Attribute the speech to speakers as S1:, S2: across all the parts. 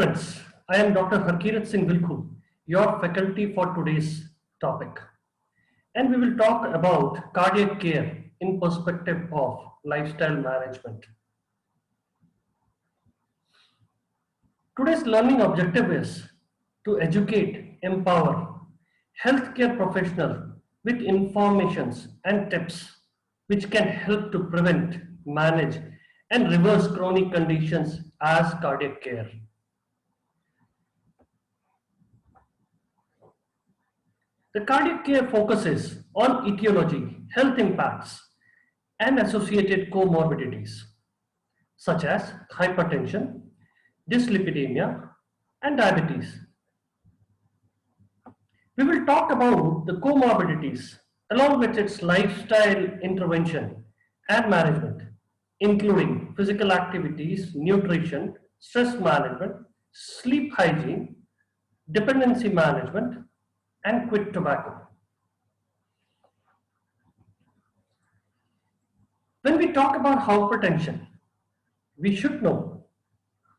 S1: friends, I am Dr. Harkirat Singh Vilkhu, your faculty for today's topic. And we will talk about cardiac care in perspective of lifestyle management. Today's learning objective is to educate, empower healthcare professionals with informations and tips which can help to prevent, manage, and reverse chronic conditions as cardiac care. The cardiac care focuses on etiology, health impacts, and associated comorbidities such as hypertension, dyslipidemia, and diabetes. We will talk about the comorbidities along with its lifestyle intervention and management, including physical activities, nutrition, stress management, sleep hygiene, dependency management, and quit tobacco. When we talk about hypertension, we should know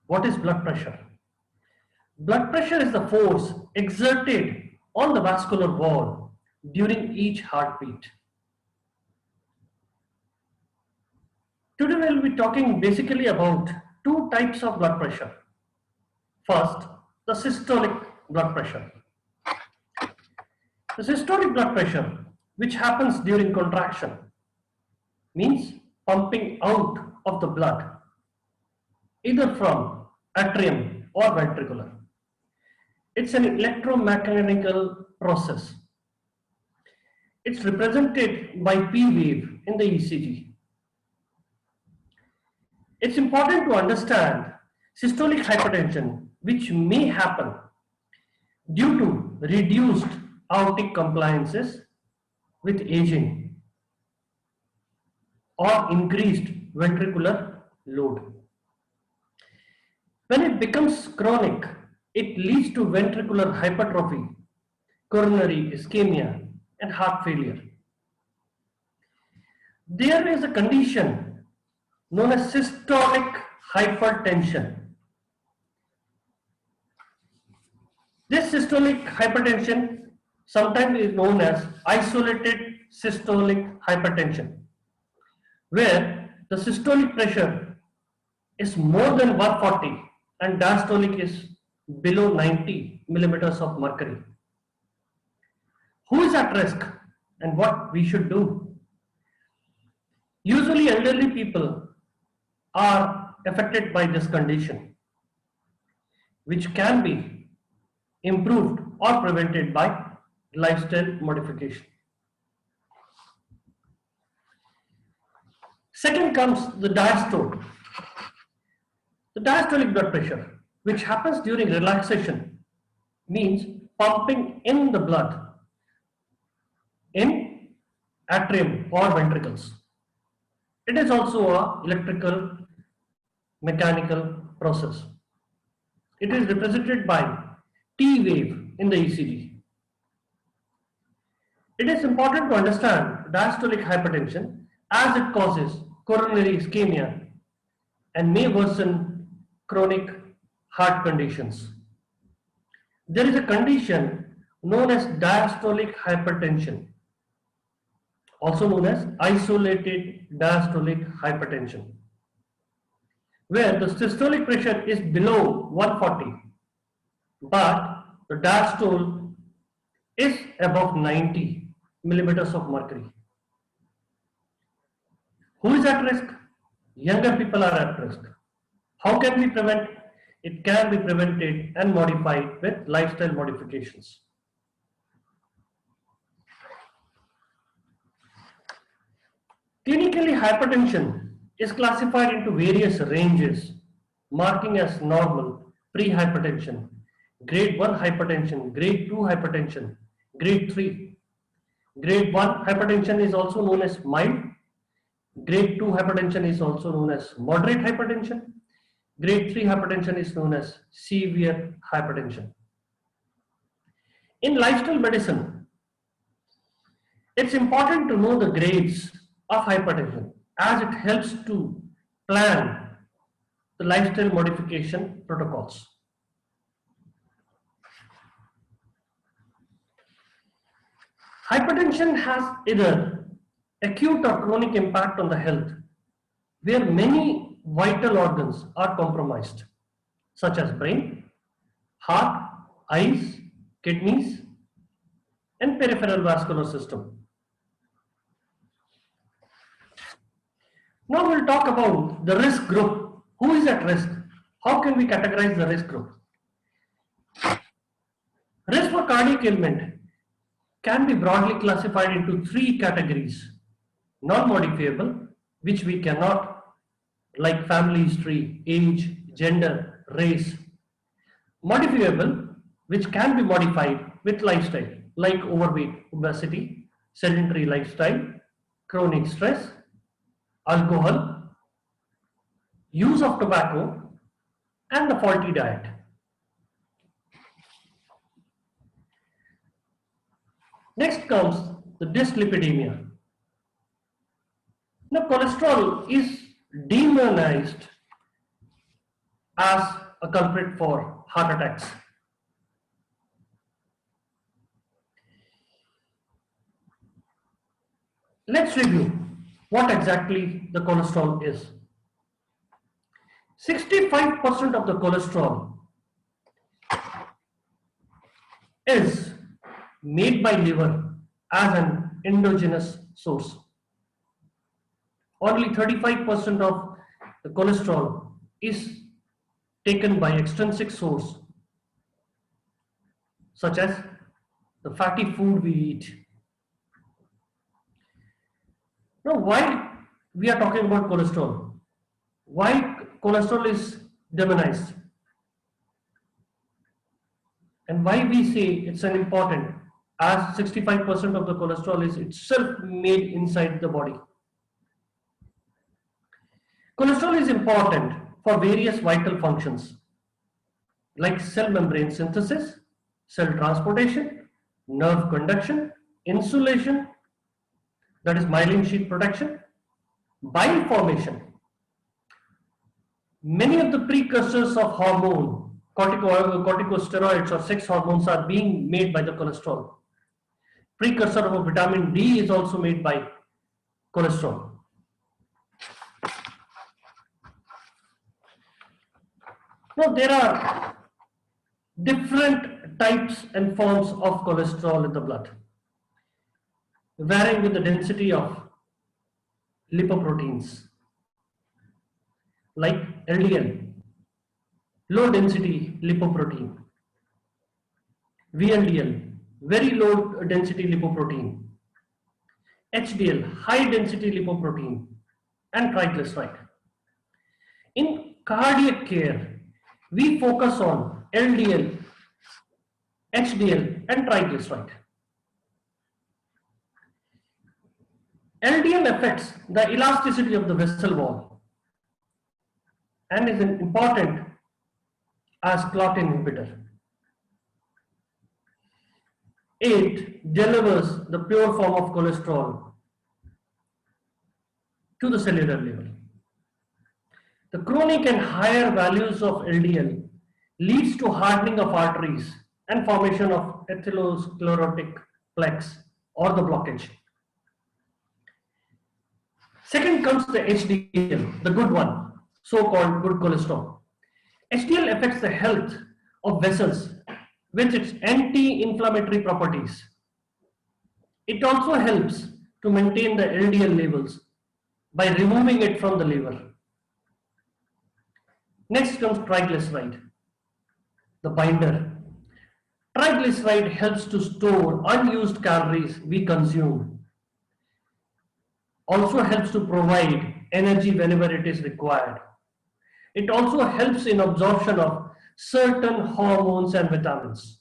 S1: what is blood pressure. Blood pressure is the force exerted on the vascular wall during each heartbeat. Today we will be talking basically about two types of blood pressure. First, the systolic blood pressure. The systolic blood pressure, which happens during contraction, means pumping out of the blood, either from atrium or ventricular. It's an electromechanical process. It's represented by P wave in the ECG. It's important to understand systolic hypertension, which may happen due to reduced aortic compliances with aging or increased ventricular load. When it becomes chronic, it leads to ventricular hypertrophy, coronary ischemia, and heart failure. There is a condition known as systolic hypertension. This systolic hypertension sometimes is known as isolated systolic hypertension, where the systolic pressure is more than 140 and diastolic is below 90 millimeters of mercury. Who is at risk and what we should do? Usually elderly people are affected by this condition, which can be improved or prevented by lifestyle modification. Second comes the diastole. The diastolic blood pressure, which happens during relaxation, means pumping in the blood in atrium or ventricles. It is also an electrical mechanical process. It is represented by T wave in the ECG. It is important to understand diastolic hypertension as it causes coronary ischemia and may worsen chronic heart conditions. There is a condition known as diastolic hypertension, also known as isolated diastolic hypertension, where the systolic pressure is below 140, but the diastole is above 90 millimeters of mercury. Who is at risk? Younger people are at risk. How can we prevent? It can be prevented and modified with lifestyle modifications. Clinically, hypertension is classified into various ranges, marking as normal, pre-hypertension, grade 1 hypertension, grade 2 hypertension, grade 3. Grade 1 hypertension is also known as mild. Grade 2 hypertension is also known as moderate hypertension. Grade 3 hypertension is known as severe hypertension. In lifestyle medicine, it's important to know the grades of hypertension as it helps to plan the lifestyle modification protocols. Hypertension has either acute or chronic impact on the health, where many vital organs are compromised, such as brain, heart, eyes, kidneys, and peripheral vascular system. Now we'll talk about the risk group. Who is at risk? How can we categorize the risk group? Risk for cardiac ailment can be broadly classified into three categories. Non-modifiable, which we cannot, like family history, age, gender, race. Modifiable, which can be modified with lifestyle, like overweight, obesity, sedentary lifestyle, chronic stress, alcohol, use of tobacco, and the faulty diet. Next comes the dyslipidemia. Now, cholesterol is demonized as a culprit for heart attacks. Let's review what exactly the cholesterol is. 65% of the cholesterol is made by liver as an endogenous source. Only 35% of the cholesterol is taken by extrinsic source, such as the fatty food we eat. Now, why we are talking about cholesterol? Why cholesterol is demonized? And why we say it's an important, as 65% of the cholesterol is itself made inside the body. Cholesterol is important for various vital functions like cell membrane synthesis, cell transportation, nerve conduction, insulation, that is myelin sheath protection, bile formation. Many of the precursors of hormone, corticosteroids or sex hormones are being made by the cholesterol. Precursor of vitamin D is also made by cholesterol. Now there are different types and forms of cholesterol in the blood, varying with the density of lipoproteins, like LDL, low density lipoprotein, VLDL, very low density lipoprotein, HDL, high density lipoprotein, and triglyceride. In cardiac care, we focus on LDL, HDL, and triglyceride. LDL affects the elasticity of the vessel wall and is important as clot inhibitor. It delivers the pure form of cholesterol to the cellular level. The chronic and higher values of LDL leads to hardening of arteries and formation of atherosclerotic plaques or the blockage. Second comes the HDL, the good one, so-called good cholesterol. HDL affects the health of vessels with its anti-inflammatory properties. It also helps to maintain the LDL levels by removing it from the liver. Next comes triglyceride, the binder. Triglyceride helps to store unused calories we consume. Also helps to provide energy whenever it is required. It also helps in absorption of certain hormones and vitamins.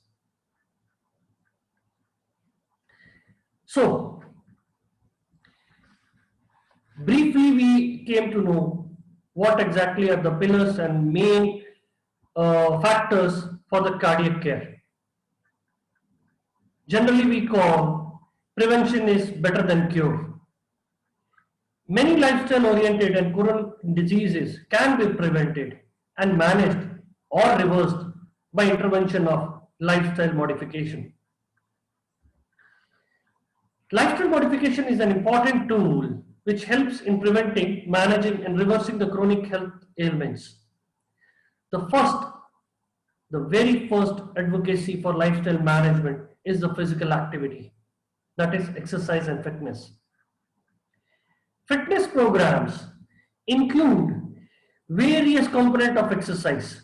S1: So, briefly we came to know what exactly are the pillars and main factors for the cardiac care. Generally we call prevention is better than cure. Many lifestyle oriented and chronic diseases can be prevented and managed or reversed by intervention of lifestyle modification. Lifestyle modification is an important tool which helps in preventing, managing, and reversing the chronic health ailments. The first, the very first advocacy for lifestyle management is the physical activity, that is exercise and fitness. Fitness programs include various components of exercise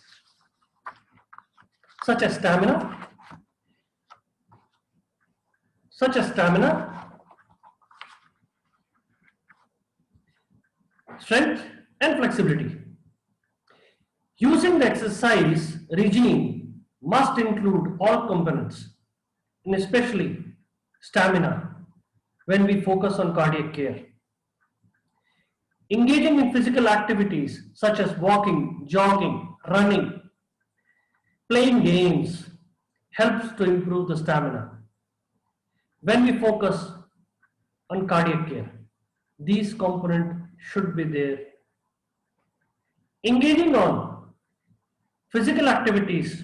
S1: such as stamina, strength and flexibility. Using the exercise regime must include all components, and especially stamina when we focus on cardiac care. Engaging in physical activities such as walking, jogging, running, playing games helps to improve the stamina. When we focus on cardiac care, these components should be there. Engaging on physical activities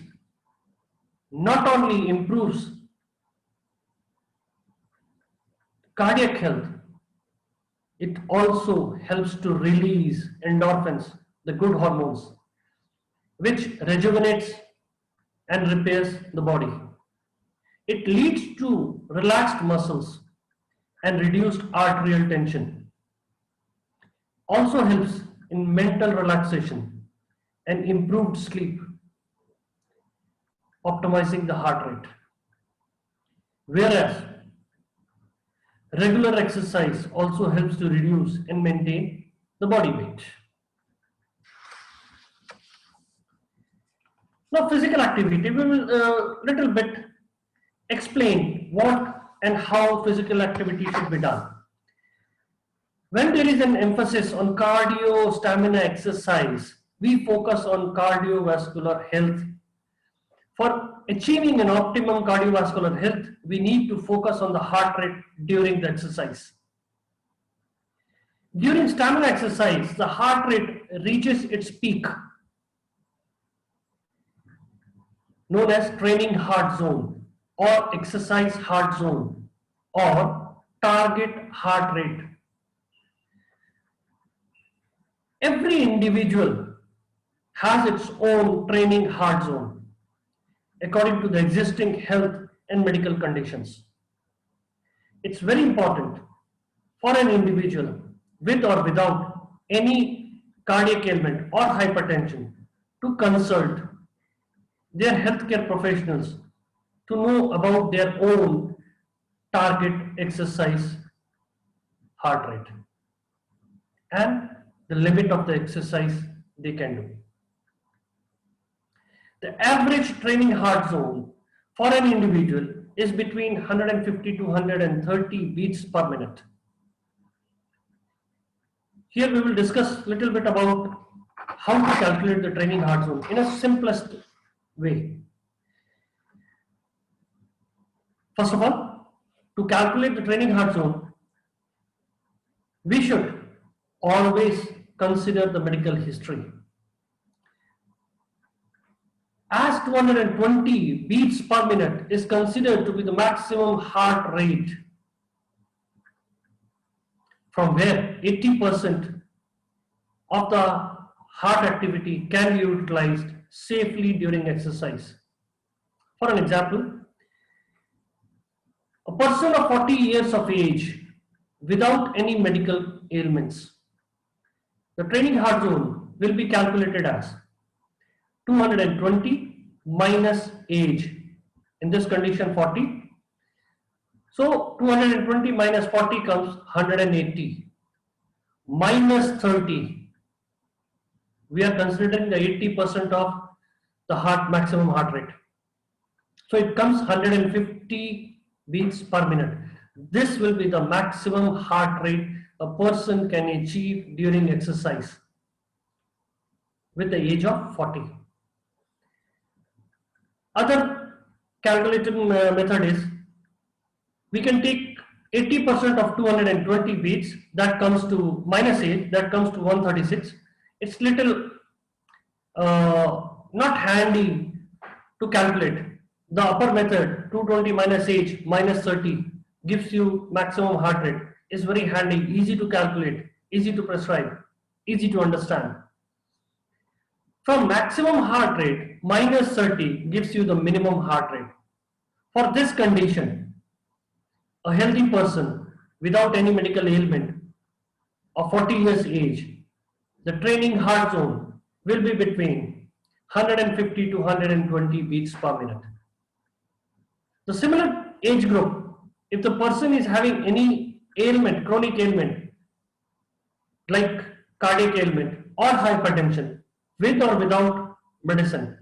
S1: not only improves cardiac health, it also helps to release endorphins, the good hormones, which rejuvenates and repairs the body. It leads to relaxed muscles and reduced arterial tension. Also helps in mental relaxation and improved sleep, optimizing the heart rate. Whereas regular exercise also helps to reduce and maintain the body weight. Now, physical activity, we will little bit explain what and how physical activity should be done. When there is an emphasis on cardio stamina exercise, we focus on cardiovascular health. For achieving an optimum cardiovascular health, we need to focus on the heart rate during the exercise. During stamina exercise, the heart rate reaches its peak, known as training heart zone or exercise heart zone or target heart rate. Every individual has its own training heart zone according to the existing health and medical conditions. It's very important for an individual with or without any cardiac ailment or hypertension to consult their healthcare professionals to know about their own target exercise heart rate and the limit of the exercise they can do. The average training heart zone for an individual is between 150 to 130 beats per minute. Here we will discuss a little bit about how to calculate the training heart zone in a simplest way. First of all, to calculate the training heart zone, we should always consider the medical history. As 220 beats per minute is considered to be the maximum heart rate, from where 80% of the heart activity can be utilized safely during exercise. For an example, a person of 40 years of age without any medical ailments, the training heart zone will be calculated as 220 minus age, in this condition 40. So 220 minus 40 comes 180 minus 30. We are considering the 80% of the heart maximum heart rate. So it comes 150 beats per minute. This will be the maximum heart rate a person can achieve during exercise with the age of 40. Other calculating method is, we can take 80% of 220 beats, that comes to minus age, that comes to 136. It's little not handy to calculate. The upper method, 220 minus age minus 30, gives you maximum heart rate is very handy, easy to calculate, easy to prescribe, easy to understand. From maximum heart rate, minus 30 gives you the minimum heart rate. For this condition, a healthy person without any medical ailment of 40 years age, the training heart zone will be between 150 to 120 beats per minute. The similar age group, if the person is having any ailment, chronic ailment, like cardiac ailment or hypertension, with or without medicine,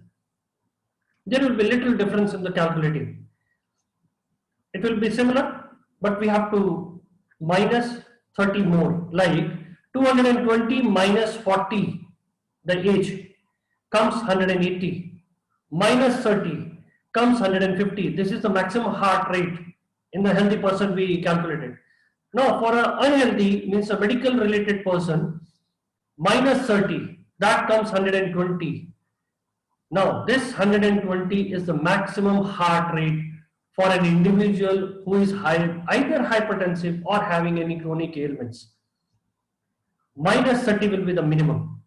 S1: there will be little difference in the calculating. It will be similar, but we have to minus 30 more, like 220 minus 40, the age comes 180, minus 30 comes 150. This is the maximum heart rate in the healthy person we calculated. Now for an unhealthy, means a medical related person, minus 30, that comes 120. Now this 120 is the maximum heart rate for an individual who is either hypertensive or having any chronic ailments. Minus 30 will be the minimum.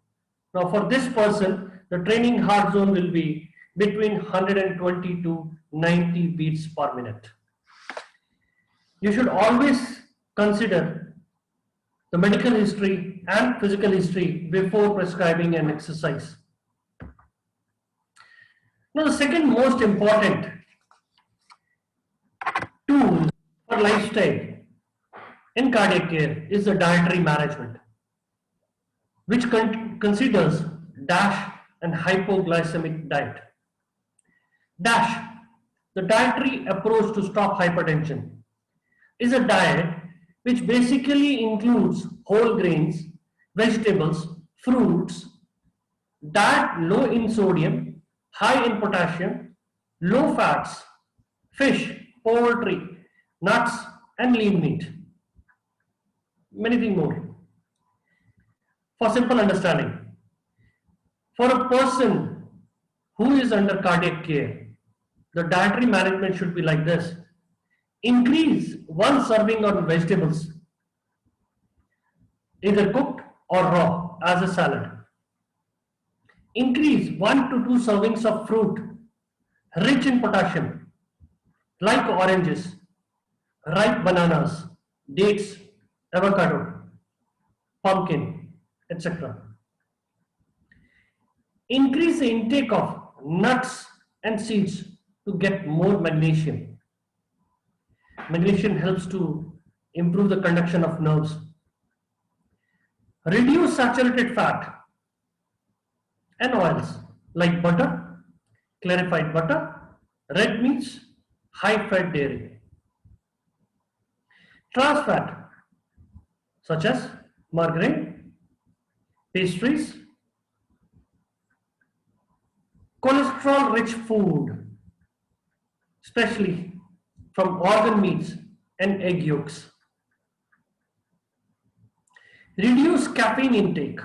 S1: Now for this person, the training heart zone will be between 120 to 90 beats per minute. You should always consider the medical history and physical history before prescribing an exercise. Now the second most important tool for lifestyle in cardiac care is the dietary management, which considers DASH and hypoglycemic diet. DASH, the dietary approach to stop hypertension, is a diet which basically includes whole grains, vegetables, fruits, diet low in sodium, high in potassium, low fats, fish, poultry, nuts, and lean meat. Many things more. For simple understanding, for a person who is under cardiac care, the dietary management should be like this. Increase one serving of vegetables, either cooked or raw as a salad. Increase 1 to 2 servings of fruit rich in potassium, like oranges, ripe bananas, dates, avocado, pumpkin, etc. Increase the intake of nuts and seeds to get more magnesium. Magnesium helps to improve the conduction of nerves. Reduce saturated fat and oils like butter, clarified butter, red meats, high fat dairy. Trans fat such as margarine, pastries, cholesterol rich food, especially from organ meats and egg yolks. Reduce caffeine intake.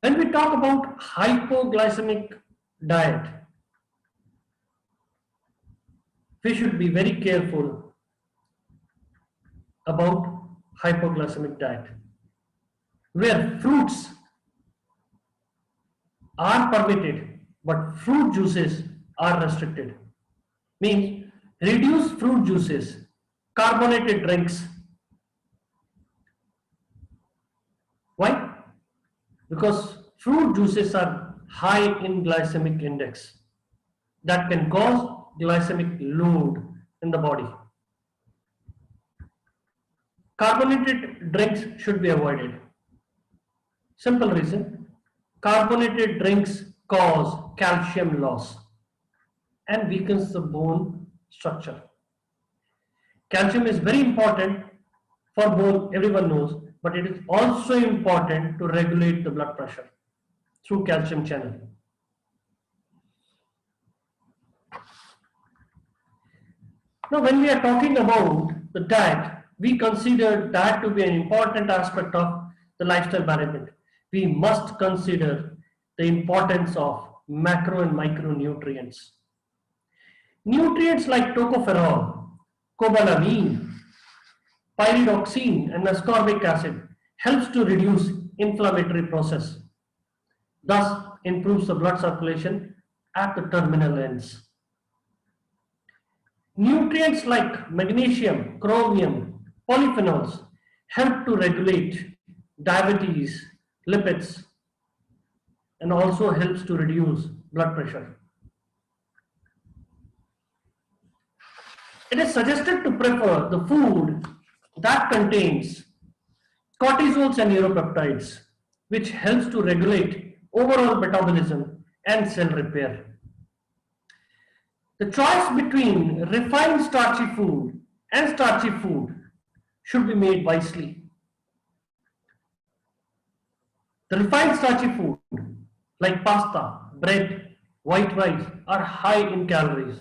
S1: When we talk about hypoglycemic diet, we should be very careful about hypoglycemic diet, where fruits are permitted but fruit juices are restricted. Means reduce fruit juices, carbonated drinks. Why? Because fruit juices are high in glycemic index that can cause glycemic load in the body. Carbonated drinks should be avoided. Simple reason, carbonated drinks cause calcium loss and weakens the bone structure. Calcium is very important for bone, everyone knows, but it is also important to regulate the blood pressure through calcium channel. Now, when we are talking about the diet, we consider diet to be an important aspect of the lifestyle management. We must consider the importance of macro and micronutrients. Nutrients like tocopherol cobalamin, pyridoxine, and ascorbic acid helps to reduce inflammatory process, thus improves the blood circulation at the terminal ends. Nutrients like magnesium, chromium, polyphenols help to regulate diabetes, lipids, and also helps to reduce blood pressure. It is suggested to prefer the food that contains cortisols and neuropeptides, which helps to regulate overall metabolism and cell repair. The choice between refined starchy food and starchy food should be made wisely. The refined starchy food like pasta, bread, white rice are high in calories,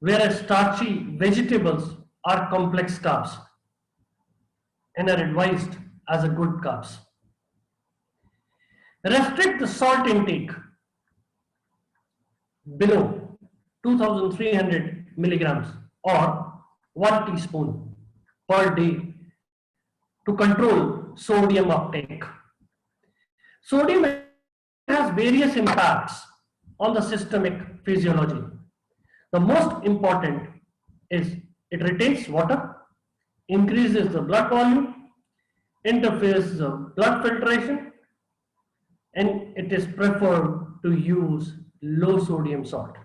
S1: whereas starchy vegetables are complex carbs and are advised as a good carbs. Restrict the salt intake below 2300 milligrams or 1 teaspoon per day to control sodium uptake. Sodium has various impacts on the systemic physiology. The most important is it retains water, increases the blood volume, interferes the blood filtration, and it is preferred to use low sodium salt.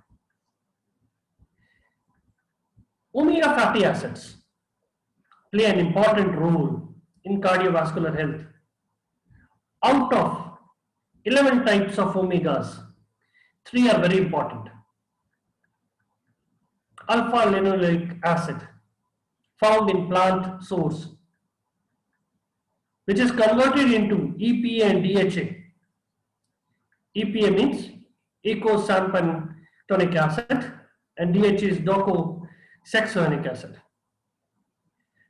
S1: Omega fatty acids play an important role in cardiovascular health. Out of 11 types of omegas, 3 are very important. Alpha linoleic acid, found in plant source, which is converted into EPA and DHA. EPA means eicosapentaenoic acid and DHA is docosahexaenoic acid.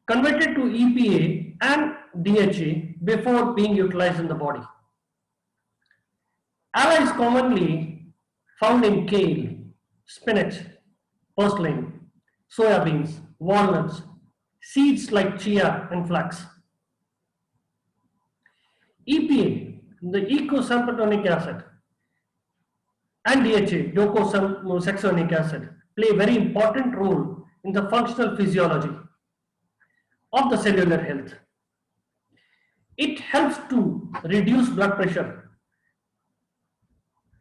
S1: Converted to EPA and DHA before being utilized in the body. ALA is commonly found in kale, spinach, purslane, soya beans, walnuts, seeds like chia and flax. EPA, the eicosapentaenoic acid, and DHA, docosahexaenoic acid, play a very important role in the functional physiology of the cellular health. It helps to reduce blood pressure,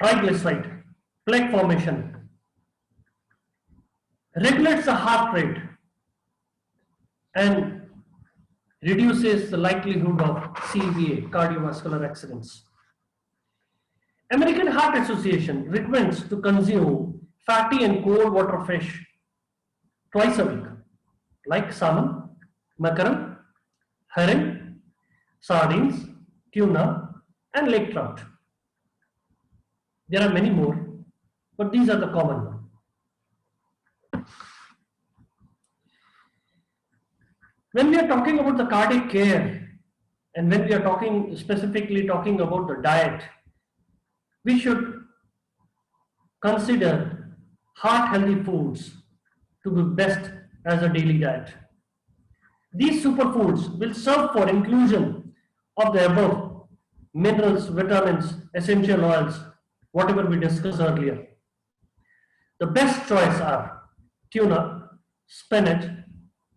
S1: triglyceride, plaque formation, regulates the heart rate, and reduces the likelihood of CVA, cardiovascular accidents. American Heart Association recommends to consume fatty and cold water fish twice a week, like salmon, mackerel, herring, sardines, tuna, and lake trout. There are many more, but these are the common ones. When we are talking about the cardiac care, and when we are specifically talking about the diet, we should consider heart healthy foods to be best as a daily diet. These superfoods will serve for inclusion of the above minerals, vitamins, essential oils, whatever we discussed earlier. The best choice are tuna, spinach,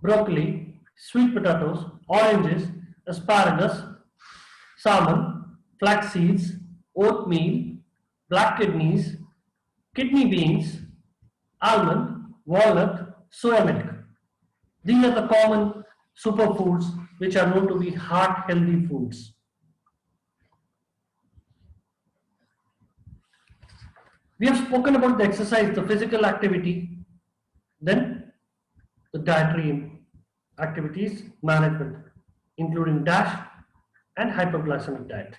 S1: broccoli, sweet potatoes, oranges, asparagus, salmon, flax seeds, oatmeal, black kidneys, kidney beans, almond, walnut, soya milk. These are the common superfoods which are known to be heart healthy foods. We have spoken about the exercise, the physical activity, then the dietary activities management, including DASH and hypoglycemic diet.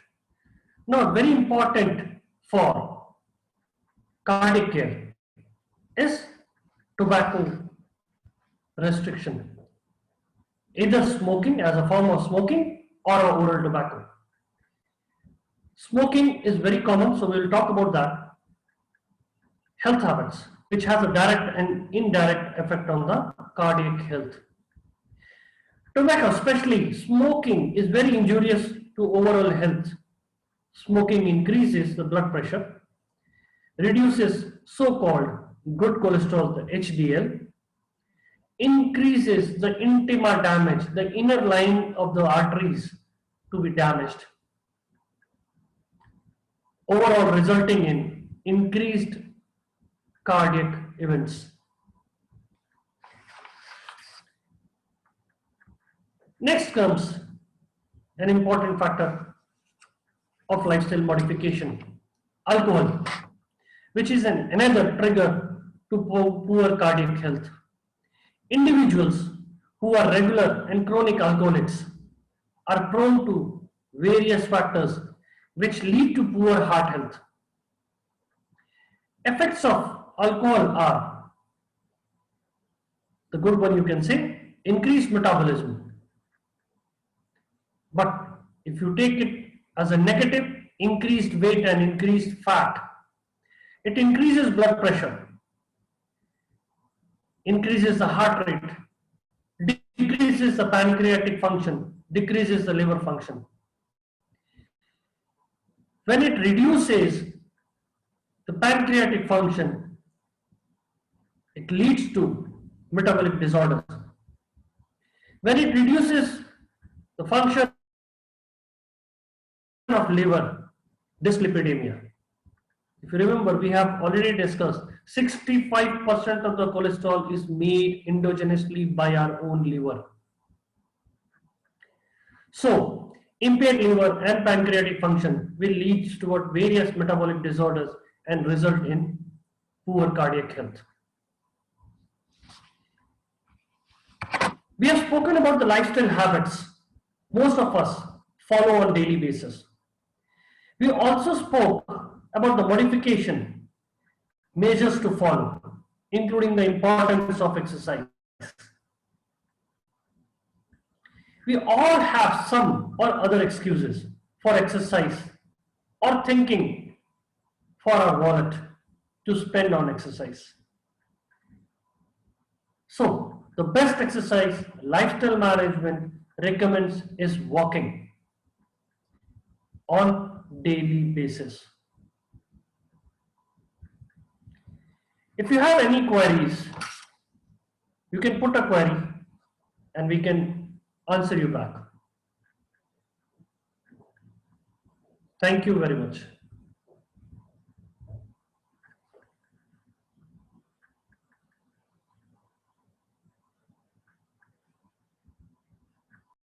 S1: Now, very important for cardiac care is tobacco restriction, either smoking as a form of smoking or oral tobacco. Smoking is very common, so we will talk about that. Health habits. which has a direct and indirect effect on the cardiac health. Tobacco, especially smoking, is very injurious to overall health. Smoking increases the blood pressure, reduces so-called good cholesterol, the HDL, increases the intima damage, the inner line of the arteries to be damaged, overall resulting in increased cardiac events. Next comes an important factor of lifestyle modification, alcohol, which is another trigger to poor cardiac health. Individuals who are regular and chronic alcoholics are prone to various factors which lead to poor heart health. Effects of alcohol are, the good one you can say, increased metabolism. But if you take it as a negative, increased weight and increased fat, it increases blood pressure, increases the heart rate, decreases the pancreatic function, decreases the liver function. When it reduces the pancreatic function, it leads to metabolic disorders. When it reduces the function of liver, dyslipidemia. If you remember, we have already discussed 65% of the cholesterol is made endogenously by our own liver. So, impaired liver and pancreatic function will lead toward various metabolic disorders and result in poor cardiac health. We have spoken about the lifestyle habits most of us follow on daily basis. We also spoke about the modification measures to follow, including the importance of exercise. We all have some or other excuses for exercise or thinking for our wallet to spend on exercise. So, the best exercise lifestyle management recommends is walking on daily basis. If you have any queries, you can put a query and we can answer you back. Thank you very much.